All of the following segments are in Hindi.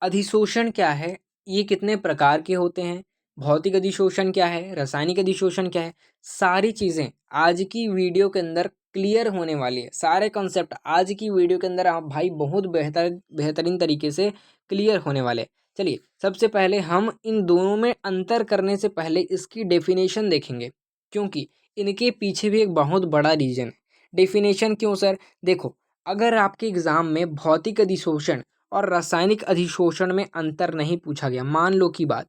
अधिशोषण क्या है? ये कितने प्रकार के होते हैं? भौतिक अधिशोषण क्या है? रासायनिक अधिशोषण क्या है? सारी चीज़ें आज की वीडियो के अंदर क्लियर होने वाली है। सारे कॉन्सेप्ट आज की वीडियो के अंदर आप भाई बहुत बेहतरीन तरीके से क्लियर होने वाले हैं। चलिए, सबसे पहले हम इन दोनों में अंतर करने से पहले इसकी डेफिनेशन देखेंगे, क्योंकि इनके पीछे भी एक बहुत बड़ा रीज़न है। डेफिनेशन क्यों सर? देखो, अगर आपके एग्ज़ाम में भौतिक अधिशोषण और रासायनिक अधिशोषण में अंतर नहीं पूछा गया, मान लो की बात,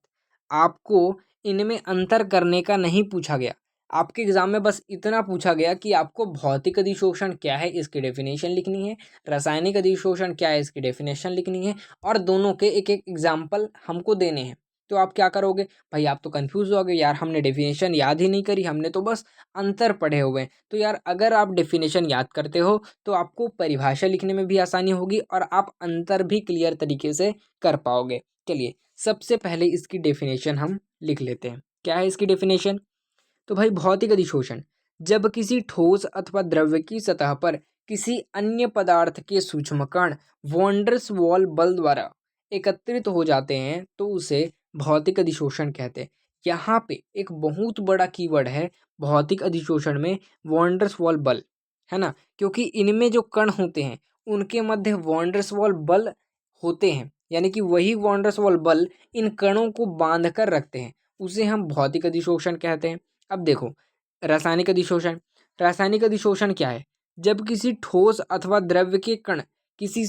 आपको इनमें अंतर करने का नहीं पूछा गया, आपके एग्जाम में बस इतना पूछा गया कि आपको भौतिक अधिशोषण क्या है इसकी डेफिनेशन लिखनी है, रासायनिक अधिशोषण क्या है इसकी डेफिनेशन लिखनी है, और दोनों के एक एक एग्जाम्पल हमको देने हैं। तो आप क्या करोगे भाई? आप तो कंफ्यूज हो गए यार, हमने डेफिनेशन याद ही नहीं करी, हमने तो बस अंतर पढ़े हुए हैं। तो यार, अगर आप डेफिनेशन याद करते हो तो आपको परिभाषा लिखने में भी आसानी होगी और आप अंतर भी क्लियर तरीके से कर पाओगे। चलिए, सबसे पहले इसकी डेफिनेशन हम लिख लेते हैं। क्या है इसकी डेफिनेशन? तो भाई, भौतिक अधिशोषण जब किसी ठोस अथवा द्रव्य की सतह पर किसी अन्य पदार्थ के सूक्ष्मकण वॉन्डर्स वॉल बल द्वारा एकत्रित हो जाते हैं तो उसे भौतिक अधिशोषण कहते हैं। यहाँ पे एक बहुत बड़ा कीवर्ड है भौतिक अधिशोषण में, वॉन्डर्स वॉल बल, है ना? क्योंकि इनमें जो कण होते हैं उनके मध्य वॉन्डर्स वॉल बल होते हैं, यानी कि वही वॉन्डर्स वॉल बल इन कणों को बांध कर रखते हैं, उसे हम भौतिक अधिशोषण कहते हैं। अब देखो, रासायनिक अधिशोषण। रासायनिक अधिशोषण क्या है? जब किसी ठोस अथवा द्रव्य के कण किसी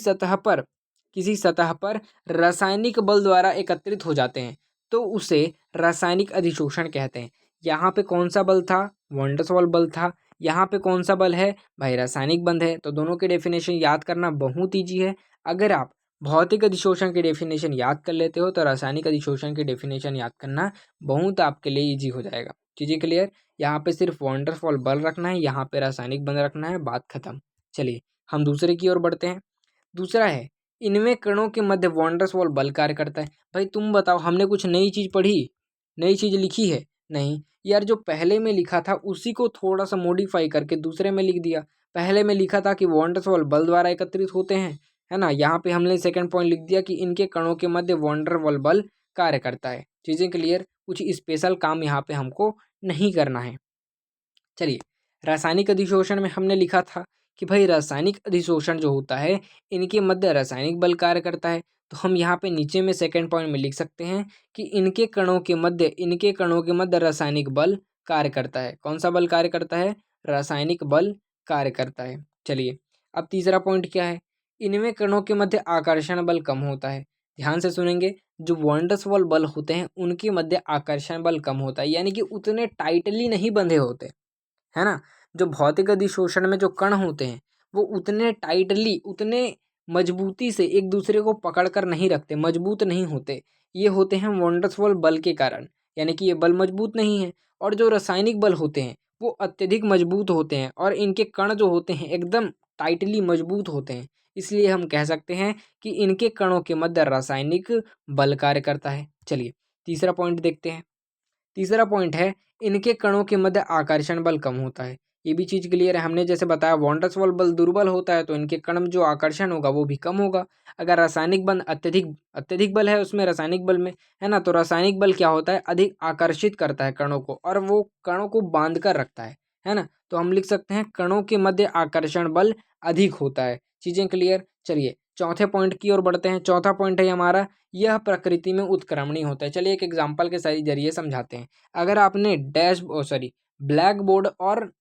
सतह पर रासायनिक बल द्वारा एकत्रित हो जाते हैं तो उसे रासायनिक अधिशोषण कहते हैं। यहाँ पे कौन सा बल था? वॉन्डरसॉल बल था। यहाँ पे कौन सा बल है भाई? रासायनिक बंध है। तो दोनों के डेफिनेशन याद करना बहुत ईजी है। अगर आप भौतिक अधिशोषण की डेफिनेशन याद कर लेते हो तो रासायनिक अधिशोषण की डेफिनेशन याद करना बहुत आपके लिए ईजी हो जाएगा। चीज़ें क्लियर? यहाँ पे सिर्फ वॉन्डरफॉल बल रखना है, यहाँ पे रासायनिक बंध रखना है, बात खत्म। चलिए, हम दूसरे की ओर बढ़ते हैं। दूसरा है, इनमें कणों के मध्य वॉन्डरसॉल बल कार्य करता है। भाई तुम बताओ, हमने कुछ नई चीज़ पढ़ी, नई चीज़ लिखी है? नहीं यार, जो पहले में लिखा था उसी को थोड़ा सा मॉडिफाई करके दूसरे में लिख दिया। पहले में लिखा था कि वॉन्डरसॉल बल द्वारा एकत्रित होते हैं, है ना? यहाँ पे हमने सेकंड पॉइंट लिख दिया कि इनके कणों के मध्य वॉन्डरसॉल बल कार्य करता है। चीज़ें क्लियर? कुछ स्पेशल काम यहाँ पे हमको नहीं करना है। चलिए, रासायनिक अधिशोषण में हमने लिखा था कि भाई रासायनिक अधिशोषण जो होता है इनके मध्य रासायनिक बल कार्य करता है। तो हम यहाँ पे नीचे में सेकंड पॉइंट में लिख सकते हैं कि इनके कणों के मध्य रासायनिक बल कार्य करता है। कौन सा बल कार्य करता है? रासायनिक बल कार्य करता है। चलिए, अब तीसरा पॉइंट क्या है? इनमें कणों के मध्य आकर्षण बल कम होता है। ध्यान से सुनेंगे, जो वॉन्डरसॉल बल होते हैं उनके मध्य आकर्षण बल कम होता है, यानी कि उतने टाइटली नहीं बंधे होते, है ना? जो भौतिक अधिशोषण में जो कण होते हैं वो उतने टाइटली, उतने मजबूती से एक दूसरे को पकड़ कर नहीं रखते, मजबूत नहीं होते। ये होते हैं वॉन्डरसॉल बल के कारण, यानी कि ये बल मजबूत नहीं है। और जो रासायनिक बल होते हैं वो अत्यधिक मजबूत होते हैं और इनके कण जो होते हैं एकदम टाइटली मजबूत होते हैं। इसलिए हम कह सकते हैं कि इनके कणों के मध्य रासायनिक बल कार्य करता है। चलिए, तीसरा पॉइंट देखते हैं। तीसरा पॉइंट है, इनके कणों के मध्य आकर्षण बल कम होता है। ये भी चीज़ क्लियर है। हमने जैसे बताया वॉन्डरसॉल बल दुर्बल होता है तो इनके कण में जो आकर्षण होगा वो भी कम होगा। अगर रासायनिक बल अत्यधिक अत्यधिक बल है उसमें, रासायनिक बल में, है ना? तो रासायनिक बल क्या होता है? अधिक आकर्षित करता है कणों को और वो कणों को बांध कर रखता है ना? तो हम लिख सकते हैं कणों के मध्य आकर्षण बल अधिक होता है। चीज़ें क्लियर? चलिए, चौथे पॉइंट की ओर बढ़ते हैं। चौथा पॉइंट है हमारा, यह प्रकृति में उत्क्रमणीय होता है। चलिए, एक एग्जाम्पल के सही जरिए समझाते हैं। अगर आपने ब्लैक बोर्ड और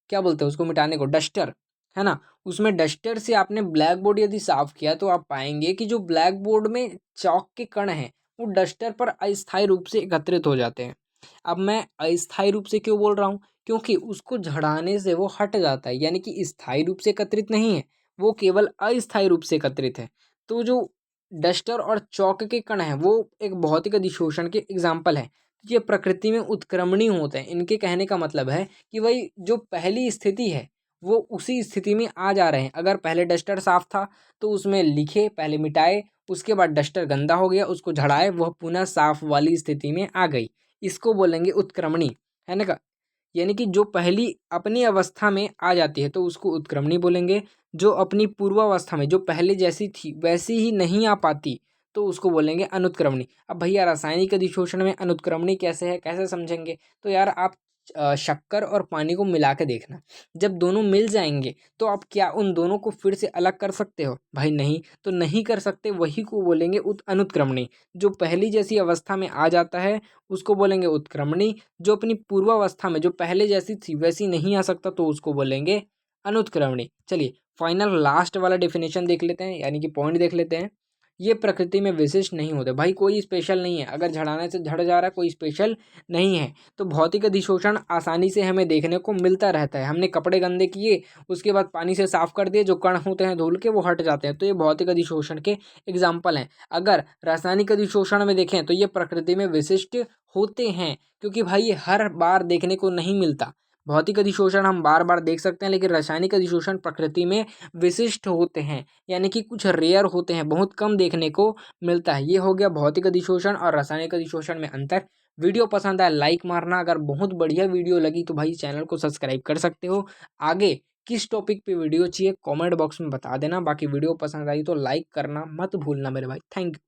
क्या बोलते हैं उसको मिटाने को, डस्टर, है ना? उसमें डस्टर से आपने ब्लैक बोर्ड यदि साफ किया तो आप पाएंगे कि जो ब्लैक बोर्ड में चौक के कण हैं वो डस्टर पर अस्थायी रूप से एकत्रित हो जाते हैं। अब मैं अस्थायी रूप से क्यों बोल रहा हूँ? क्योंकि उसको झड़ाने से वो हट जाता है, यानी कि स्थायी रूप से एकत्रित नहीं है, वो केवल अस्थायी रूप से एकत्रित है। तो जो डस्टर और चौक के कण हैं वो एक भौतिक अधिशोषण के एग्जाम्पल है। ये प्रकृति में उत्क्रमणीय होते हैं। इनके कहने का मतलब है कि भाई जो पहली स्थिति है वो उसी स्थिति में आ जा रहे हैं। अगर पहले डस्टर साफ था तो उसमें लिखे, पहले मिटाए, उसके बाद डस्टर गंदा हो गया, उसको झड़ाए, वह पुनः साफ वाली स्थिति में आ गई। इसको बोलेंगे उत्क्रमणी, है ना? यानी कि जो पहली अपनी अवस्था में आ जाती है तो उसको उत्क्रमणी बोलेंगे। जो अपनी पूर्वावस्था में जो पहले जैसी थी वैसी ही नहीं आ पाती तो उसको बोलेंगे अनुत्क्रमणी। अब भैया रासायनिक अधिशोषण में अनुत्क्रमणी कैसे है, कैसे समझेंगे? तो यार आप शक्कर और पानी को मिला के देखना, जब दोनों मिल जाएंगे तो आप क्या उन दोनों को फिर से अलग कर सकते हो? भाई नहीं, तो नहीं कर सकते, वही को बोलेंगे अनुत्क्रमणी। जो पहली जैसी अवस्था में आ जाता है उसको बोलेंगे उत्क्रमणी, जो अपनी पूर्वावस्था में जो पहले जैसी थी वैसी नहीं आ सकता तो उसको बोलेंगे अनुत्क्रमणी। चलिए फाइनल लास्ट वाला डेफिनेशन देख लेते हैं, यानी कि पॉइंट देख लेते हैं। ये प्रकृति में विशिष्ट नहीं होते। भाई कोई स्पेशल नहीं है, अगर झड़ाने से झड़ जा रहा है कोई स्पेशल नहीं है। तो भौतिक अधिशोषण आसानी से हमें देखने को मिलता रहता है। हमने कपड़े गंदे किए, उसके बाद पानी से साफ कर दिए, जो कण होते हैं धूल के वो हट जाते हैं, तो ये भौतिक अधिशोषण के एग्जाम्पल हैं। अगर रासायनिक अधिशोषण में देखें तो ये प्रकृति में विशिष्ट होते हैं, क्योंकि भाई ये हर बार देखने को नहीं मिलता। भौतिक अधिशोषण हम बार बार देख सकते हैं, लेकिन रासायनिक अधिशोषण प्रकृति में विशिष्ट होते हैं, यानी कि कुछ रेयर होते हैं, बहुत कम देखने को मिलता है। ये हो गया भौतिक अधिशोषण और रासायनिक अधिशोषण में अंतर। वीडियो पसंद आया लाइक मारना, अगर बहुत बढ़िया वीडियो लगी तो भाई चैनल को सब्सक्राइब कर सकते हो। आगे किस टॉपिक पे वीडियो चाहिए कमेंट बॉक्स में बता देना। बाकी वीडियो पसंद आई तो लाइक करना मत भूलना मेरे भाई। Thank you.